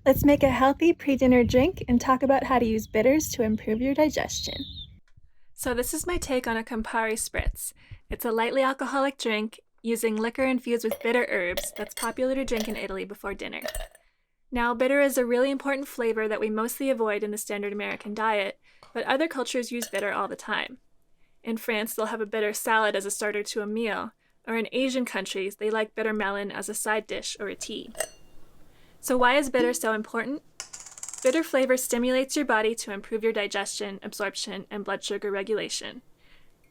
Let's make a healthy pre-dinner drink and talk about how to use bitters to improve your digestion. So this is my take on a Campari Spritz. It's a lightly alcoholic drink using liquor infused with bitter herbs that's popular to drink in Italy before dinner. Now, bitter is a really important flavor that we mostly avoid in the standard American diet, but other cultures use bitter all the time. In France, they'll have a bitter salad as a starter to a meal, or in Asian countries, they like bitter melon as a side dish or a tea. So why is bitter so important? Bitter flavor stimulates your body to improve your digestion, absorption, and blood sugar regulation.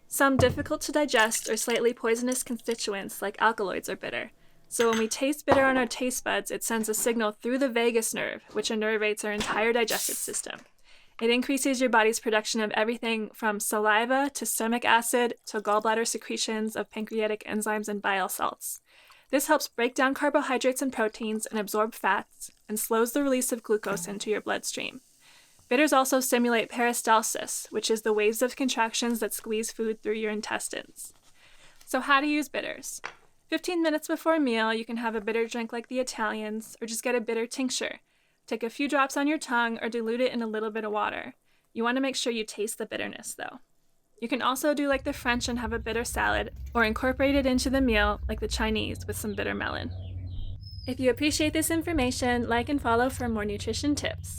Some difficult to digest or slightly poisonous constituents like alkaloids are bitter. So when we taste bitter on our taste buds, it sends a signal through the vagus nerve, which innervates our entire digestive system. It increases your body's production of everything from saliva to stomach acid to gallbladder secretions of pancreatic enzymes and bile salts. This helps break down carbohydrates and proteins and absorb fats and slows the release of glucose into your bloodstream. Bitters also stimulate peristalsis, which is the waves of contractions that squeeze food through your intestines. So how to use bitters? 15 minutes before a meal, you can have a bitter drink like the Italians, or just get a bitter tincture. Take a few drops on your tongue or dilute it in a little bit of water. You want to make sure you taste the bitterness, though. You can also do like the French and have a bitter salad, or incorporate it into the meal like the Chinese with some bitter melon. If you appreciate this information, like and follow for more nutrition tips.